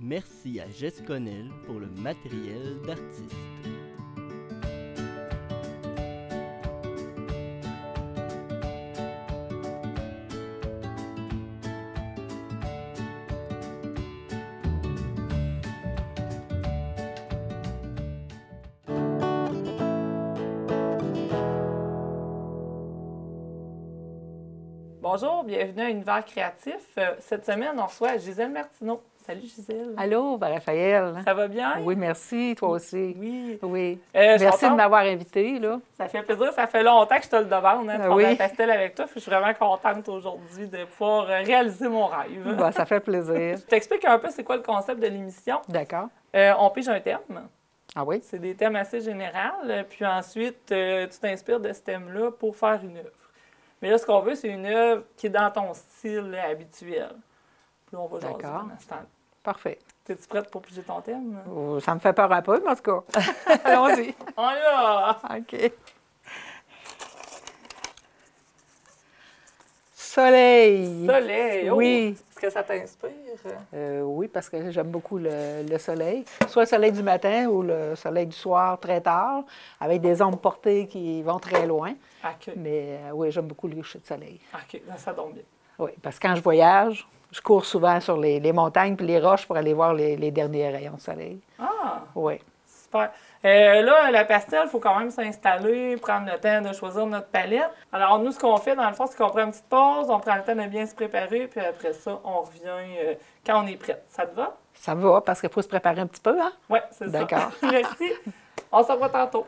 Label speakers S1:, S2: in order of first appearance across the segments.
S1: Merci à Jess Connell pour le matériel d'artiste.
S2: Bonjour, bienvenue à Univers créatif. Cette semaine, on reçoit Gisèle Martineau. Salut Gisèle.
S3: Allô, Raphaël.
S2: Ça va bien?
S3: Oui, merci, toi aussi.
S2: Oui.
S3: Oui.
S2: Merci
S3: de m'avoir invitée, là.
S2: Ça fait plaisir, ça fait longtemps que je te le demande, hein, de faire
S3: oui.
S2: la pastel avec toi. Je suis vraiment contente aujourd'hui de pouvoir réaliser mon rêve.
S3: Bah, ça fait plaisir.
S2: Je t'explique un peu c'est quoi le concept de l'émission.
S3: D'accord.
S2: On pige un thème.
S3: Ah oui?
S2: C'est des thèmes assez généraux. Puis ensuite, tu t'inspires de ce thème-là pour faire une œuvre. Mais là, ce qu'on veut, c'est une œuvre qui est dans ton style habituel. Puis on va jaser pendant ce temps.
S3: Parfait.
S2: Es-tu prête pour piger ton thème?
S3: Oh, ça me fait peur un peu, mais en tout cas. Allons-y.
S2: On y va!
S3: OK. Soleil.
S2: Soleil! Oh.
S3: Oui.
S2: Est-ce que ça t'inspire?
S3: Oui, parce que j'aime beaucoup le soleil. Soit le soleil du matin ou le soleil du soir très tard, avec des ombres portées qui vont très loin.
S2: OK.
S3: Mais oui, j'aime beaucoup les couchers de soleil.
S2: OK, ça tombe bien.
S3: Oui, parce que quand je voyage, je cours souvent sur les montagnes puis les roches pour aller voir les derniers rayons de soleil.
S2: Ah!
S3: Oui.
S2: Super. Là, la pastel, il faut quand même s'installer, prendre le temps de choisir notre palette. Alors, nous, ce qu'on fait, dans le fond, c'est qu'on prend une petite pause, on prend le temps de bien se préparer, puis après ça, on revient quand on est prête. Ça te va?
S3: Ça va, parce qu'il faut se préparer un petit peu, hein?
S2: Oui, c'est ça.
S3: D'accord.
S2: Merci. On se revoit tantôt.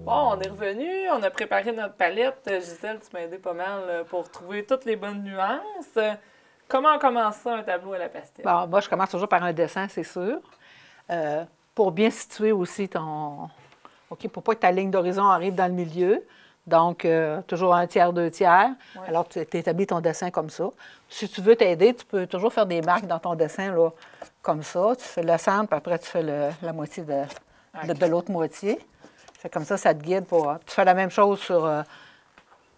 S2: Bon, on est revenu, on a préparé notre palette. Gisèle, tu m'as aidé pas mal pour trouver toutes les bonnes nuances. Comment on commence ça, un tableau à la pastel?
S3: Bon, moi, je commence toujours par un dessin, c'est sûr. Pour bien situer aussi ton... OK, pour pas que ta ligne d'horizon arrive dans le milieu. Donc, toujours un tiers, deux tiers.
S2: Ouais.
S3: Alors, tu établis ton dessin comme ça. Si tu veux t'aider, tu peux toujours faire des marques dans ton dessin, là, comme ça. Tu fais le centre, puis après, tu fais la moitié de l'autre moitié. Fait comme ça te guide pour... Tu fais la même chose sur...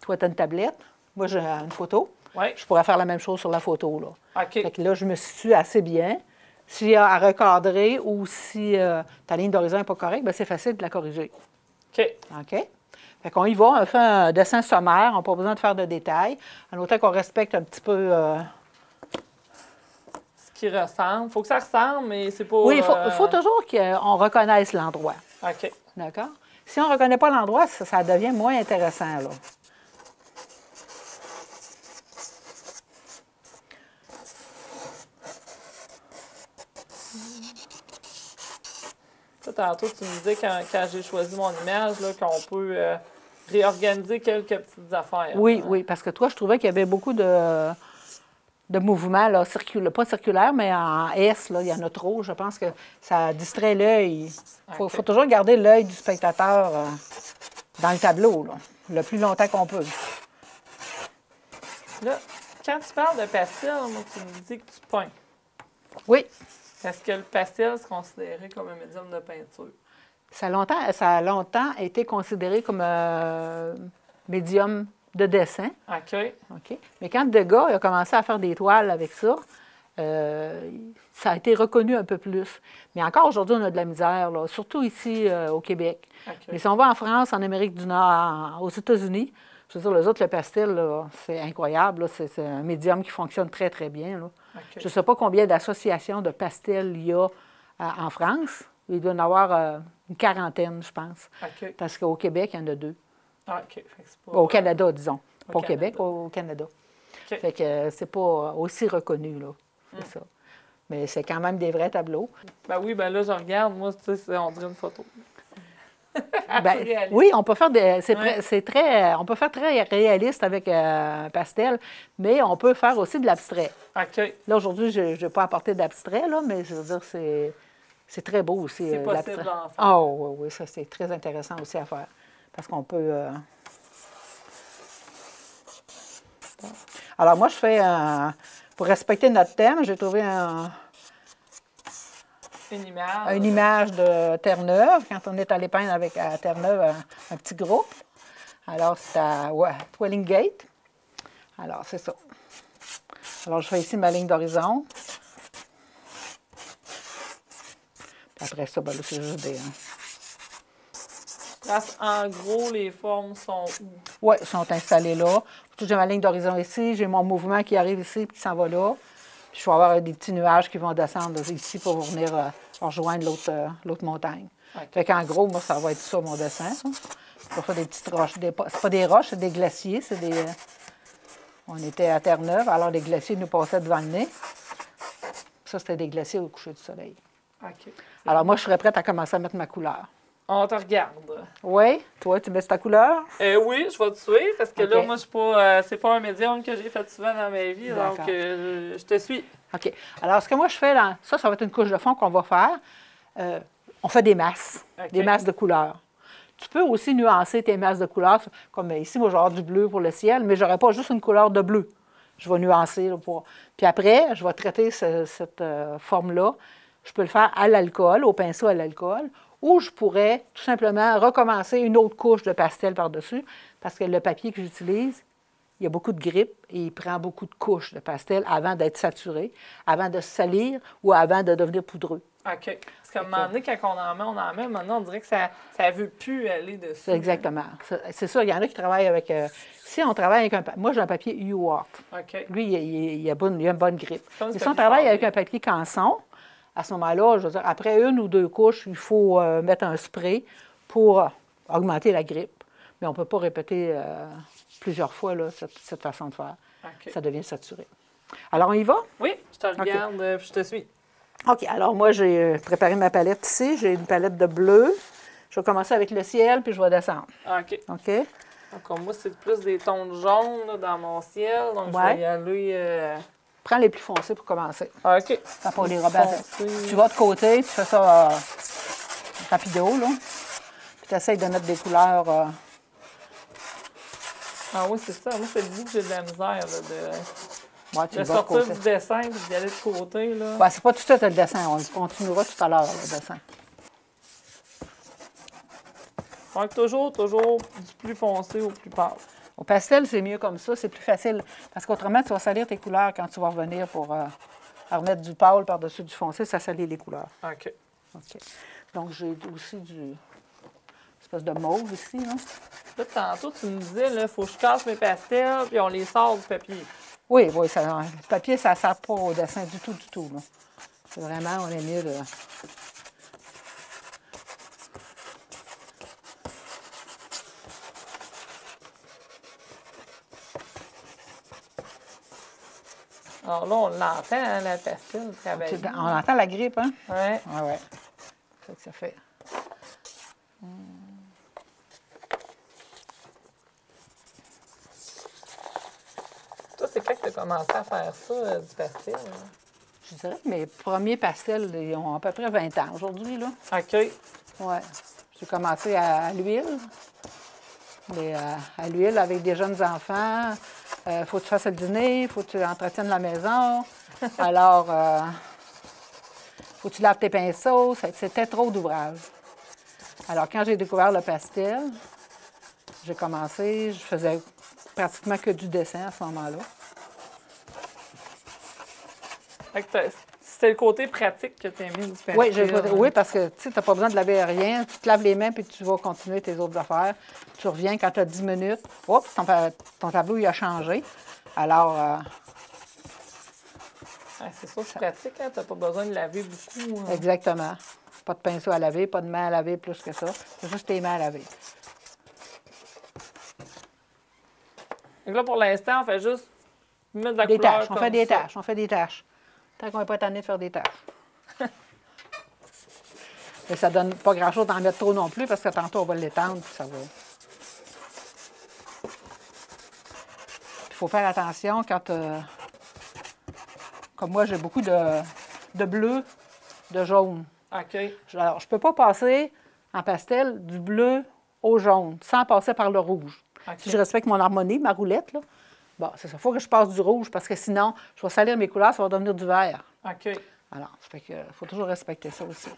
S3: toi, tu as une tablette. Moi, j'ai une photo.
S2: Ouais.
S3: Je pourrais faire la même chose sur la photo, là.
S2: OK.
S3: Fait que là, je me situe assez bien. S'il y a à recadrer ou si ta ligne d'horizon n'est pas correcte, bien, c'est facile de la corriger.
S2: OK.
S3: OK? Fait qu'on y va, on fait un dessin sommaire, on n'a pas besoin de faire de détails. En autant qu'on respecte un petit peu...
S2: Ce qui ressemble. Il faut que ça ressemble, mais c'est pas...
S3: Oui, il faut toujours qu'on reconnaisse l'endroit.
S2: OK.
S3: D'accord? Si on ne reconnaît pas l'endroit, ça devient moins intéressant, là.
S2: Tantôt, tu me disais, quand j'ai choisi mon image, là, qu'on peut réorganiser quelques petites affaires.
S3: Oui, oui, parce que toi, je trouvais qu'il y avait beaucoup de mouvements, là, pas circulaires, mais en S, là, il y en a trop. Je pense que ça distrait l'œil. Il faut toujours garder l'œil du spectateur dans le tableau, là, le plus longtemps qu'on peut.
S2: Là, quand tu parles de pastel, moi, tu me dis que tu peins.
S3: Oui.
S2: Est-ce que le pastel c'est considéré comme un médium de peinture?
S3: Ça a longtemps été considéré comme un médium de dessin.
S2: OK.
S3: OK. Mais quand Degas a commencé à faire des toiles avec ça, ça a été reconnu un peu plus. Mais encore aujourd'hui, on a de la misère, là, surtout ici au Québec.
S2: OK.
S3: Mais si on va en France, en Amérique du Nord, aux États-Unis, je veux dire, les autres, le pastel, là, c'est incroyable. Là, c'est un médium qui fonctionne très, très bien. Là.
S2: OK.
S3: Je ne sais pas combien d'associations de pastels il y a en France. Il doit y en avoir une quarantaine, je pense.
S2: OK.
S3: Parce qu'au Québec, il y en a 2.
S2: Ah, OK. Fait que c'est pas,
S3: Au Canada, disons. Pas au
S2: Canada.
S3: Québec, au Canada.
S2: OK.
S3: Fait que c'est pas aussi reconnu, là. C'est ça. Mais c'est quand même des vrais tableaux.
S2: Ben oui, ben là, je regarde. Moi, tu sais, on dirait une photo.
S3: Ben,
S2: Réaliste.
S3: oui, on peut faire
S2: Ouais.
S3: on peut faire très réaliste avec un pastel, mais on peut faire aussi de l'abstrait.
S2: OK.
S3: Là, aujourd'hui, je n'ai pas apporté d'abstrait, là, mais je veux dire, c'est très beau aussi.
S2: C'est possible
S3: l'abstrait.
S2: d'en faire.
S3: Ah oui, oui, ça, c'est très intéressant aussi à faire. Parce qu'on peut... Alors, moi, je fais pour respecter notre thème, j'ai trouvé une image de Terre-Neuve, quand on est allé peindre avec à Terre-Neuve un petit groupe. Alors, c'est à Twilling Gate. Alors, c'est ça. Alors, je fais ici ma ligne d'horizon. Puis après ça, ben là, c'est juste des...
S2: En gros, les formes sont où?
S3: Oui, sont installées là. J'ai ma ligne d'horizon ici, j'ai mon mouvement qui arrive ici puis qui s'en va là. Puis je vais avoir des petits nuages qui vont descendre ici pour venir rejoindre l'autre montagne.
S2: Okay.
S3: Fait qu'en gros, moi, ça va être ça, mon dessin. Ça. Je vais faire des petites roches. C'est pas des roches, c'est des glaciers. C'est des... On était à Terre-Neuve, alors les glaciers nous passaient devant le nez. Ça, c'était des glaciers au coucher du soleil.
S2: OK.
S3: Alors moi, je serais prête à commencer à mettre ma couleur.
S2: On te regarde.
S3: Oui? Toi, tu mets ta couleur?
S2: Oui, je vais te suivre parce que là,
S3: OK.
S2: moi, je suis pas, c'est pas un médium que j'ai fait souvent dans ma vie,
S3: D'accord.
S2: donc je te suis.
S3: OK. Alors, ce que moi, je fais, là, ça va être une couche de fond qu'on va faire. On fait des masses,
S2: OK.
S3: des masses de couleurs. Tu peux aussi nuancer tes masses de couleurs. Comme ici, moi, je vais avoir du bleu pour le ciel, mais je n'aurai pas juste une couleur de bleu. Je vais nuancer. Là, pour... Puis après, je vais traiter cette forme-là. Je peux le faire à l'alcool, au pinceau à l'alcool, ou je pourrais tout simplement recommencer une autre couche de pastel par-dessus, parce que le papier que j'utilise, il y a beaucoup de grippe et il prend beaucoup de couches de pastel avant d'être saturé, avant de se salir ou avant de devenir poudreux.
S2: OK. Parce qu'à un moment donné, quand on en met, maintenant, on dirait que ça ne veut plus aller dessus.
S3: C'est exactement. C'est ça, il y en a qui travaillent avec... si on travaille avec un... Moi, j'ai un papier U-Wart.
S2: OK.
S3: Lui, il a une bonne grippe.
S2: Comme
S3: Et
S2: du
S3: si on
S2: papier
S3: travaille
S2: fardé.
S3: avec un papier canson, à ce moment-là, je veux dire, après une ou deux couches, il faut mettre un spray pour augmenter la grippe. Mais on ne peut pas répéter plusieurs fois là, cette façon de faire.
S2: OK.
S3: Ça devient saturé. Alors, on y va?
S2: Oui, je te regarde puis je te suis.
S3: OK. Alors, moi, j'ai préparé ma palette ici. J'ai une palette de bleu. Je vais commencer avec le ciel, puis je vais descendre.
S2: OK.
S3: OK?
S2: Donc, moi, c'est plus des tons de jaune là, dans mon ciel. Donc, je
S3: Ouais.
S2: vais y aller.
S3: Prends les plus foncés pour commencer.
S2: OK.
S3: Ça pour les robes.
S2: Foncé.
S3: Tu vas de côté, tu fais ça rapido, là. Puis tu essaies de mettre des couleurs...
S2: Ah oui, c'est ça. Moi, c'est le bout que j'ai de la misère là,
S3: ouais, tu
S2: de
S3: vas de
S2: sortir
S3: côté.
S2: du dessin et d'y aller de côté. Là.
S3: Ouais, c'est pas tout de suite le dessin. On le continuera tout à l'heure, le dessin.
S2: Donc, toujours du plus foncé au plus pâle.
S3: Au pastel, c'est mieux comme ça. C'est plus facile. Parce qu'autrement, tu vas salir tes couleurs quand tu vas revenir pour remettre du pâle par-dessus du foncé. Ça salit les couleurs.
S2: OK.
S3: OK. Donc, j'ai aussi du... espèce de mauve ici, là.
S2: Là, tantôt, tu me disais, il faut que je casse mes pastels puis on les sort du papier.
S3: Oui, oui, le papier, ça ne sert pas au dessin du tout, là. C'est vraiment, on est mieux de...
S2: Alors là, on l'entend, hein, la pastel travailler.
S3: On entend la grippe, hein?
S2: Ouais.
S3: Oui, oui. C'est ça que ça fait.
S2: Toi, c'est quand que tu as commencé à faire ça, du pastel? Hein?
S3: Je dirais que mes premiers pastels, ils ont à peu près 20 ans aujourd'hui, là.
S2: OK.
S3: Oui. J'ai commencé à l'huile. Mais à l'huile avec des jeunes enfants. Faut que tu fasses le dîner, faut que tu entretiennes la maison. Alors, faut que tu laves tes pinceaux. C'était trop d'ouvrage. Alors, quand j'ai découvert le pastel, j'ai commencé, je faisais pratiquement que du dessin à ce moment-là.
S2: Fait que c'était le côté pratique que tu as mis du pastel.
S3: Oui,
S2: hein?
S3: oui, parce que tu n'as pas besoin de laver rien. Tu te laves les mains puis tu vas continuer tes autres affaires. Tu reviens quand tu as 10 minutes. Oups, ton tableau il a changé. Alors,
S2: Ouais, c'est sûr que c'est pratique, hein? Tu n'as pas besoin de laver beaucoup. Hein?
S3: exactement. Pas de pinceau à laver, pas de main à laver plus que ça. C'est juste tes mains à laver.
S2: Donc là, pour l'instant, on fait juste mettre de la
S3: Des
S2: couleur
S3: taches. On
S2: comme
S3: fait des
S2: ça.
S3: taches. On fait des taches. Tant qu'on n'est pas tanné de faire des taches. Mais ça donne pas grand-chose d'en mettre trop non plus parce que tantôt, on va l'étendre puis ça va. Il faut faire attention quand... comme moi, j'ai beaucoup de bleu, de jaune.
S2: OK.
S3: Alors, je ne peux pas passer en pastel du bleu au jaune sans passer par le rouge.
S2: OK.
S3: Si je respecte mon harmonie, ma roulette, là, bon, c'est ça. Il faut que je passe du rouge parce que sinon, je vais salir mes couleurs, ça va devenir du vert.
S2: OK.
S3: Alors, ça fait que faut toujours respecter ça aussi.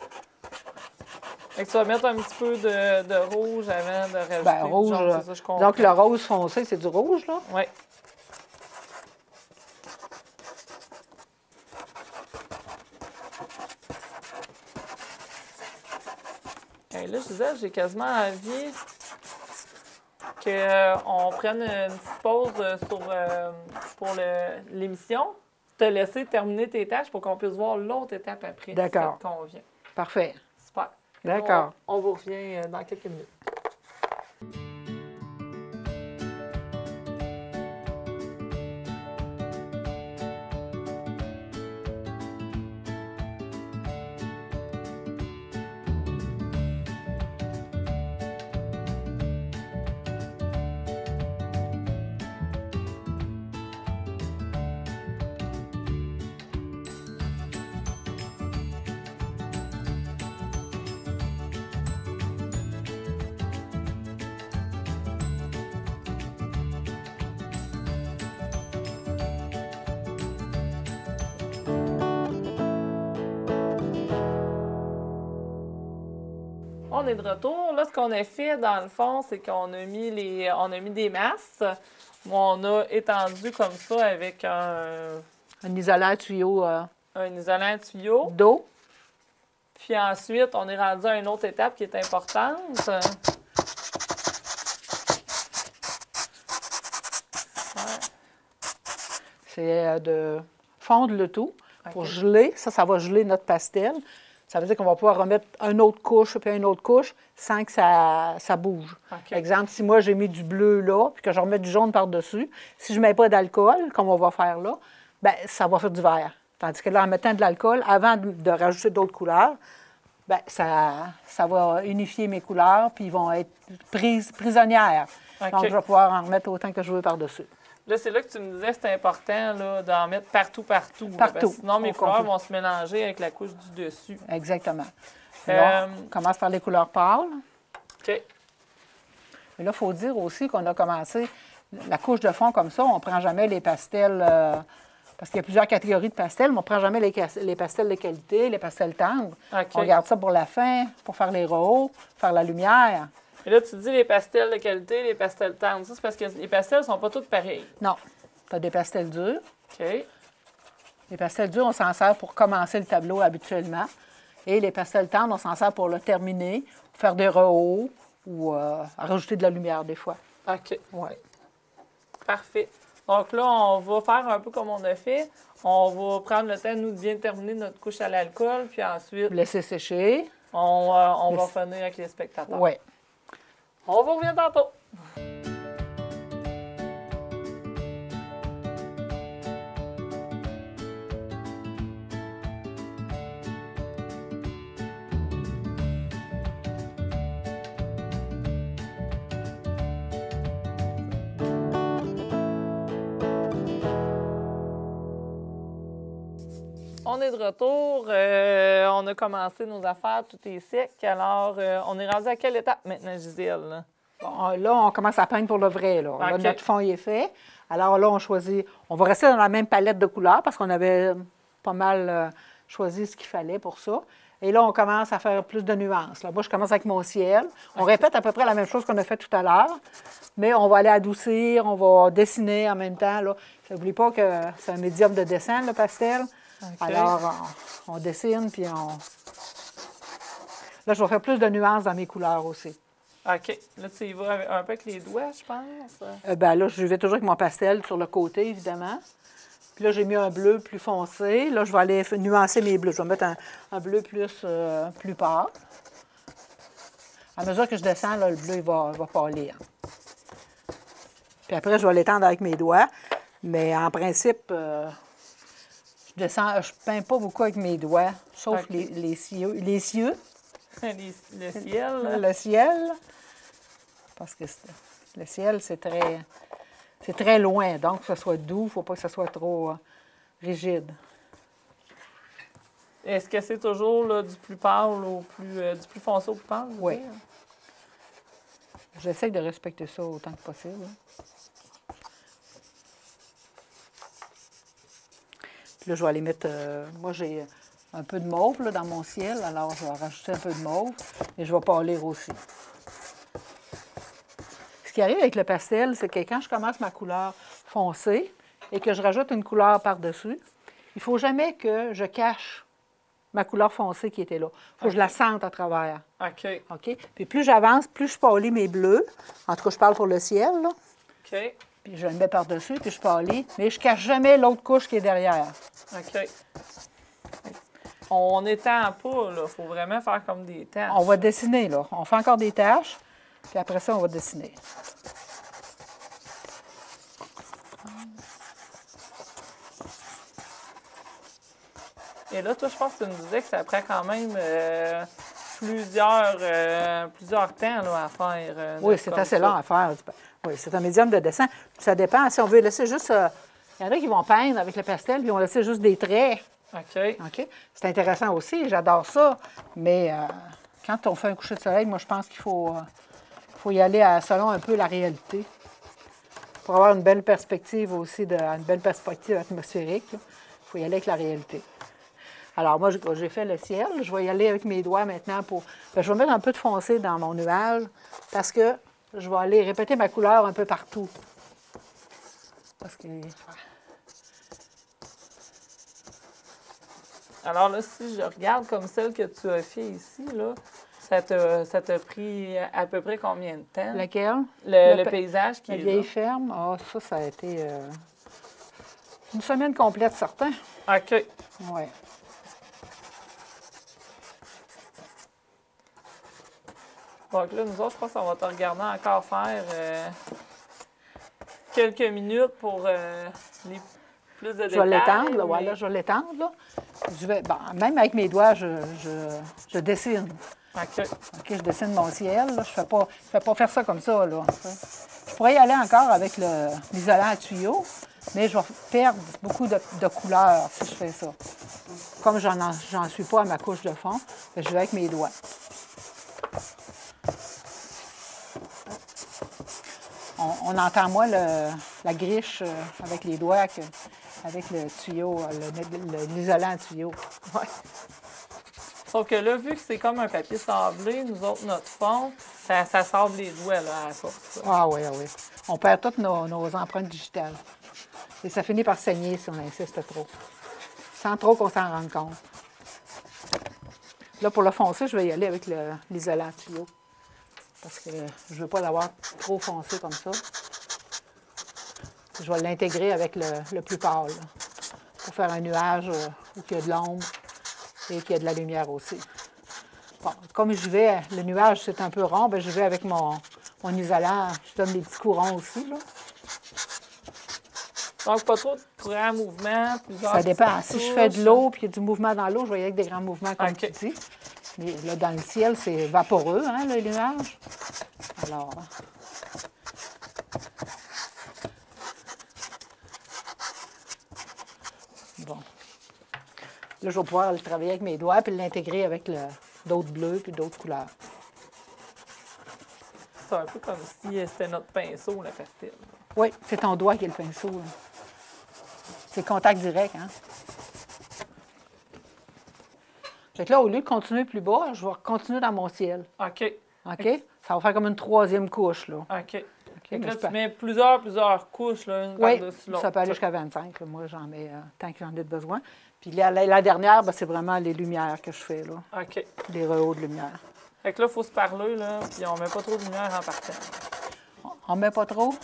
S2: Fait que tu vas mettre un petit peu de rouge avant de rajouter
S3: Ben,
S2: du
S3: rouge.
S2: jaune, c'est ça, je comprends.
S3: Donc, le rose foncé, c'est du rouge, là.
S2: Oui. Et là, je disais, j'ai quasiment envie qu'on prenne une petite pause pour l'émission, te laisser terminer tes tâches pour qu'on puisse voir l'autre étape après.
S3: D'accord.
S2: Si ça te convient.
S3: Parfait.
S2: Super.
S3: D'accord.
S2: On vous revient dans quelques minutes. On est de retour. Là, ce qu'on a fait, dans le fond, c'est qu'on a mis des masses. On a étendu comme ça avec
S3: Un isolant à tuyau
S2: un isolant à tuyau.
S3: d'eau.
S2: Puis ensuite, on est rendu à une autre étape qui est importante.
S3: C'est de fondre le tout pour geler. Ça va geler notre pastel. Ça veut dire qu'on va pouvoir remettre une autre couche puis une autre couche sans que ça bouge.
S2: OK.
S3: Exemple, si moi j'ai mis du bleu là puis que je remets du jaune par-dessus, si je ne mets pas d'alcool, comme on va faire là, bien, ça va faire du vert. Tandis que là, en mettant de l'alcool, avant de rajouter d'autres couleurs, bien, ça va unifier mes couleurs puis ils vont être prisonnières.
S2: OK.
S3: Donc, je vais pouvoir en remettre autant que je veux par-dessus.
S2: Là, c'est là que tu me disais que c'était important là, d'en mettre partout. Parce que sinon, mes couleurs vont se mélanger avec la couche du dessus.
S3: Exactement. Là, on commence par les couleurs pâles.
S2: OK.
S3: Mais là, il faut dire aussi qu'on a commencé la couche de fond comme ça. On ne prend jamais les pastels, parce qu'il y a plusieurs catégories de pastels, mais on ne prend jamais les pastels de qualité, les pastels tendres.
S2: OK.
S3: On garde ça pour la fin, pour faire les rehauts, faire la lumière.
S2: Et là, tu dis les pastels de qualité, les pastels tendres. Ça, c'est parce que les pastels ne sont pas tous pareils.
S3: Non. Tu as des pastels durs.
S2: OK.
S3: Les pastels durs, on s'en sert pour commencer le tableau habituellement. Et les pastels tendres, on s'en sert pour le terminer, pour faire des rehauts ou rajouter de la lumière des fois.
S2: OK.
S3: Ouais.
S2: Parfait. Donc là, on va faire un peu comme on a fait. On va prendre le temps, nous, de bien terminer notre couche à l'alcool, puis ensuite,
S3: Laisser sécher.
S2: on va finir avec les spectateurs.
S3: Oui.
S2: On vous revient tantôt. On est de retour. On a commencé nos affaires, tout est sec. Alors, on est rendu à quelle étape maintenant, Gisèle? Là?
S3: Bon, là, on commence à peindre pour le vrai. Là. Là,
S2: OK.
S3: notre fond il est fait. Alors là, on choisit. On va rester dans la même palette de couleurs parce qu'on avait pas mal choisi ce qu'il fallait pour ça. Et là, on commence à faire plus de nuances. Là, moi, je commence avec mon ciel. On répète à peu près la même chose qu'on a fait tout à l'heure, mais on va aller adoucir, on va dessiner en même temps. N'oublie pas que c'est un médium de dessin, le pastel.
S2: OK.
S3: Alors, on dessine, puis on... Là, je vais faire plus de nuances dans mes couleurs aussi.
S2: OK. Là, tu y vas un peu avec les doigts, je pense.
S3: Ben là, je vais toujours avec mon pastel sur le côté, évidemment. Puis là, j'ai mis un bleu plus foncé. Là, je vais aller nuancer mes bleus. Je vais mettre un bleu plus pâle. À mesure que je descends, là, le bleu il va pâlir. Puis après, je vais l'étendre avec mes doigts. Mais en principe, je peins pas beaucoup avec mes doigts, sauf
S2: OK.
S3: les cieux. Les cieux.
S2: Le ciel. Là.
S3: Le ciel. Parce que le ciel, c'est très loin. Donc, que ce soit doux, il ne faut pas que ce soit trop rigide.
S2: Est-ce que c'est toujours là, du plus pâle au du plus foncé au plus pâle?
S3: Oui.
S2: dire?
S3: J'essaie de respecter ça autant que possible. Puis là, je vais aller mettre... moi, j'ai un peu de mauve là, dans mon ciel, alors je vais rajouter un peu de mauve et je vais pâlir aussi. Ce qui arrive avec le pastel, c'est que quand je commence ma couleur foncée et que je rajoute une couleur par-dessus, il ne faut jamais que je cache ma couleur foncée qui était là. Il faut que je la sente à travers.
S2: OK.
S3: OK? Puis plus j'avance, plus je pâlis mes bleus. En tout cas, je parle pour le ciel, là.
S2: OK.
S3: Puis je le mets par-dessus, puis je pâlis. Mais je ne cache jamais l'autre couche qui est derrière.
S2: OK. On n'étend pas, là. Il faut vraiment faire comme des taches.
S3: On va dessiner, là. On fait encore des taches, puis après ça, on va dessiner.
S2: Et là, toi, je pense que tu me disais que ça prend quand même plusieurs temps là, à faire.
S3: Oui, c'est assez long à faire. Oui, c'est un médium de dessin. Ça dépend. Si on veut laisser juste... il y en a qui vont peindre avec le pastel, puis ils vont laisser juste des traits.
S2: OK.
S3: OK? C'est intéressant aussi. J'adore ça. Mais quand on fait un coucher de soleil, moi, je pense qu'il faut y aller selon un peu la réalité. Pour avoir une belle perspective aussi, une belle perspective atmosphérique, il faut y aller avec la réalité. Alors, moi, j'ai fait le ciel. Je vais y aller avec mes doigts maintenant pour... Bien, je vais mettre un peu de foncé dans mon nuage parce que je vais aller répéter ma couleur un peu partout. Parce que...
S2: Alors là, si je regarde comme celle que tu as fait ici, là, ça t'a pris à peu près combien de temps?
S3: Laquelle?
S2: Le paysage qui
S3: La
S2: est
S3: vieille
S2: là.
S3: ferme. Ah, ça a été une semaine complète, certain.
S2: OK.
S3: Oui.
S2: Donc là, nous autres, je pense qu'on va te regarder encore faire quelques minutes pour les plus de détails.
S3: Je vais l'étendre, là,
S2: mais-
S3: voilà, je vais l'étendre, là. Même avec mes doigts, je dessine.
S2: OK.
S3: OK, je dessine mon ciel, là. Je fais pas faire ça comme ça, là. Je pourrais y aller encore avec l'isolant à tuyau, mais je vais perdre beaucoup de couleurs si je fais ça. Comme j'en suis pas à ma couche de fond, je vais avec mes doigts. On entend moins la griche avec les doigts qu'avec le tuyau, l'isolant à tuyau.
S2: Ouais. Sauf que là, vu que c'est comme un papier sablé, nous autres, notre fond, ça sable les doigts là, à force.
S3: Ah oui, ah oui. On perd toutes nos empreintes digitales. Et ça finit par saigner si on insiste trop. Sans trop qu'on s'en rende compte. Là, pour le foncer, je vais y aller avec l'isolant à tuyau. Parce que je ne veux pas l'avoir trop foncé comme ça. Je vais l'intégrer avec le plus pâle, là, pour faire un nuage où il y a de l'ombre et qu'il y a de la lumière aussi. Bon, comme je vais, le nuage c'est un peu rond, bien, je vais avec mon isolant, je donne des petits courants aussi, là.
S2: Donc, pas trop de grands mouvements, plusieurs
S3: Ça dépend.
S2: petites
S3: Si je fais de
S2: touches.
S3: l'eau puis il y a du mouvement dans l'eau, je vais y aller avec des grands mouvements, comme
S2: OK.
S3: tu dis. Mais là, dans le ciel, c'est vaporeux, hein, le nuage. Alors... Bon. Là, je vais pouvoir le travailler avec mes doigts puis l'intégrer avec d'autres bleus puis d'autres couleurs.
S2: C'est un peu comme si c'était notre pinceau, la pastel.
S3: Oui, c'est ton doigt qui est le pinceau, là. C'est contact direct, hein? Fait que là, au lieu de continuer plus bas, je vais continuer dans mon ciel.
S2: OK.
S3: OK? Ça va faire comme une troisième couche, là.
S2: OK. Fait que
S3: mais
S2: là,
S3: je
S2: tu
S3: peux-
S2: mets plusieurs couches, là, une
S3: Oui,
S2: par-dessus l'autre.
S3: ça peut aller jusqu'à 25. Là. Moi, j'en mets tant que j'en ai besoin. Puis la dernière, ben, c'est vraiment les lumières que je fais, là.
S2: OK.
S3: Les rehauts de lumière.
S2: Fait que là, il faut se parler, là, puis on met pas trop de lumière en partant.
S3: On met pas trop?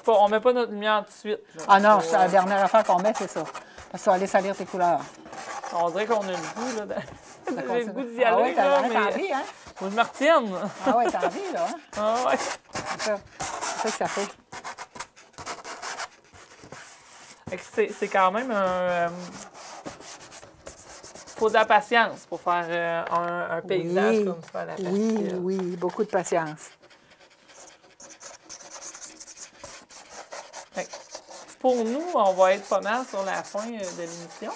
S2: On met pas notre lumière tout de suite. là.
S3: Ah non,
S2: Faut,
S3: c'est la dernière affaire qu'on met, c'est ça. Parce que ça va aller salir tes couleurs.
S2: On dirait qu'on a le goût, là. J'ai le goût d'y
S3: Ah
S2: aller,
S3: oui,
S2: là,
S3: t'as
S2: mais
S3: envie, hein?
S2: faut que je me retienne.
S3: Ah oui, t'as envie, là, hein?
S2: Ah ouais.
S3: C'est ça. C'est ça que ça fait.
S2: Fait que c'est quand même un... faut de la patience pour faire un paysage
S3: Oui,
S2: comme ça à la pastel.
S3: oui, oui, beaucoup de patience.
S2: Fait que pour nous, on va être pas mal sur la fin de l'émission.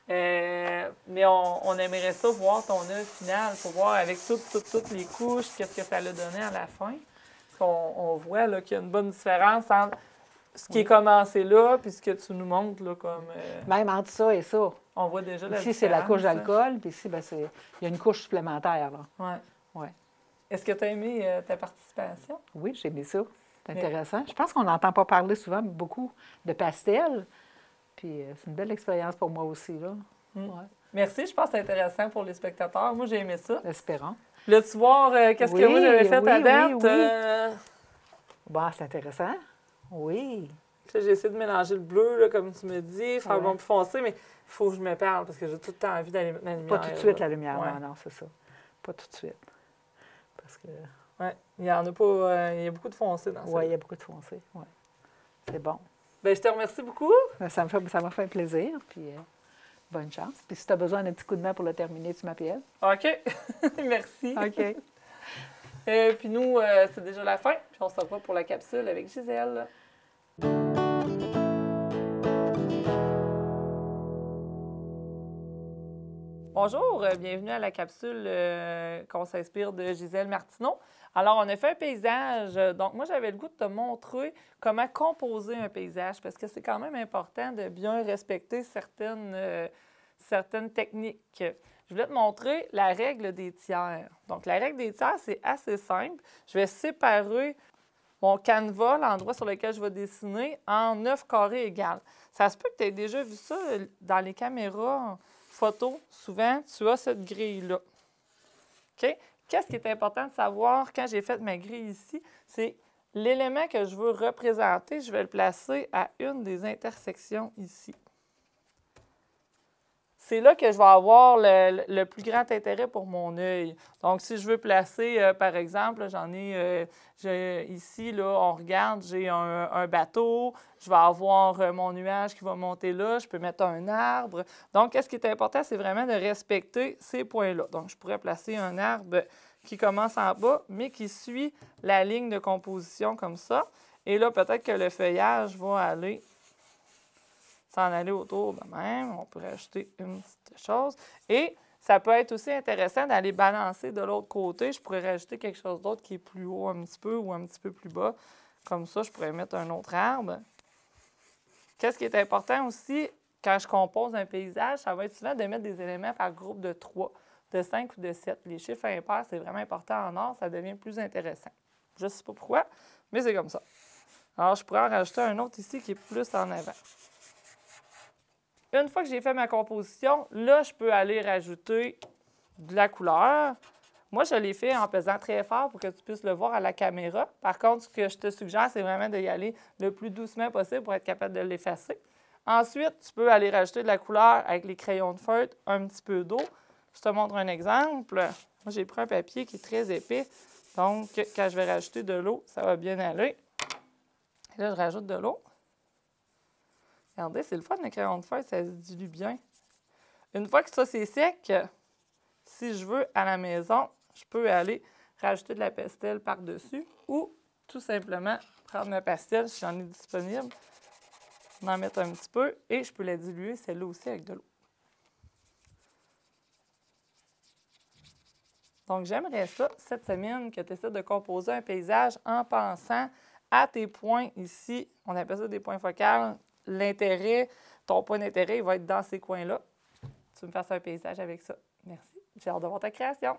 S2: Mais on aimerait ça voir ton œuvre finale pour voir avec toutes les couches, qu'est-ce que ça l'a donné à la fin. Parce qu'on voit là, qu'il y a une bonne différence entre ce qui est commencé là puis ce que tu nous montres là, comme...
S3: Même entre ça et ça.
S2: on voit déjà la
S3: Ici,
S2: différence.
S3: c'est la couche
S2: hein.
S3: d'alcool, puis ici, ben, il y a une couche supplémentaire, là.
S2: Ouais.
S3: Ouais.
S2: Est-ce que tu as aimé ta participation?
S3: Oui, j'ai aimé ça. C'est intéressant. Je pense qu'on n'entend pas parler souvent beaucoup de pastel. Puis c'est une belle expérience pour moi aussi, là.
S2: Mm.
S3: Ouais.
S2: Merci, je pense que c'est intéressant pour les spectateurs. Moi, j'ai aimé ça.
S3: Espérons.
S2: Voulais-tu voir qu'est-ce que moi j'avais fait à date?
S3: Oui. Bon, c'est intéressant. Oui.
S2: Là, j'ai essayé de mélanger le bleu, là, comme tu me dis, faire bon plus foncé, mais il faut que je me parle parce que j'ai tout le temps envie d'aller mettre la lumière.
S3: Pas tout de suite, la lumière.
S2: Ouais.
S3: Non, c'est ça. Pas tout de suite. Parce que...
S2: Oui, il y en a pas... il y a beaucoup de foncé dans ça.
S3: Oui, il y a beaucoup de foncé. Ouais. C'est bon.
S2: Bien, je te remercie beaucoup.
S3: Ça m'a fait plaisir. Puis bonne chance. Puis si tu as besoin d'un petit coup de main pour le terminer, tu m'appelles.
S2: OK. Merci.
S3: OK.
S2: Puis nous, c'est déjà la fin. Puis on se revoit pour la capsule avec Gisèle. Bonjour, bienvenue à la capsule qu'on s'inspire de Gisèle Martineau. Alors, on a fait un paysage. Donc, moi, j'avais le goût de te montrer comment composer un paysage parce que c'est quand même important de bien respecter certaines techniques. Je voulais te montrer la règle des tiers. Donc, la règle des tiers, c'est assez simple. Je vais séparer mon canevas, l'endroit sur lequel je vais dessiner, en 9 carrés égales. Ça se peut que tu aies déjà vu ça dans les caméras photo. Souvent, tu as cette grille-là. OK? Qu'est-ce qui est important de savoir quand j'ai fait ma grille ici? C'est l'élément que je veux représenter, je vais le placer à une des intersections ici. C'est là que je vais avoir le plus grand intérêt pour mon œil. Donc, si je veux placer, par exemple, ici, là, on regarde, j'ai un bateau, je vais avoir mon nuage qui va monter là, je peux mettre un arbre. Donc, qu'est-ce qui est important, c'est vraiment de respecter ces points-là. Donc, je pourrais placer un arbre qui commence en bas, mais qui suit la ligne de composition comme ça. Et là, peut-être que le feuillage va aller s'en aller autour de même. On peut rajouter une petite chose. Et ça peut être aussi intéressant d'aller balancer de l'autre côté. Je pourrais rajouter quelque chose d'autre qui est plus haut un petit peu ou un petit peu plus bas. Comme ça, je pourrais mettre un autre arbre. Qu'est-ce qui est important aussi, quand je compose un paysage, ça va être souvent de mettre des éléments par groupe de 3, de 5 ou de 7. Les chiffres impairs, c'est vraiment important en or, ça devient plus intéressant. Je ne sais pas pourquoi, mais c'est comme ça. Alors, je pourrais en rajouter un autre ici qui est plus en avant. Une fois que j'ai fait ma composition, là, je peux aller rajouter de la couleur. Moi, je l'ai fait en pesant très fort pour que tu puisses le voir à la caméra. Par contre, ce que je te suggère, c'est vraiment d'y aller le plus doucement possible pour être capable de l'effacer. Ensuite, tu peux aller rajouter de la couleur avec les crayons de feutre, un petit peu d'eau. Je te montre un exemple. Moi, j'ai pris un papier qui est très épais. Donc, quand je vais rajouter de l'eau, ça va bien aller. Et là, je rajoute de l'eau. Regardez, c'est le fun, le crayon de feutre, ça se dilue bien. Une fois que ça, c'est sec, si je veux, à la maison, je peux aller rajouter de la pastel par-dessus ou tout simplement prendre ma pastel, si j'en ai disponible, en mettre un petit peu et je peux la diluer, celle-là aussi, avec de l'eau. Donc, j'aimerais ça, cette semaine, que tu essaies de composer un paysage en pensant à tes points ici. On appelle ça des points focaux. L'intérêt, ton point d'intérêt, il va être dans ces coins-là. Tu me fasses un paysage avec ça. Merci. J'ai hâte de voir ta création.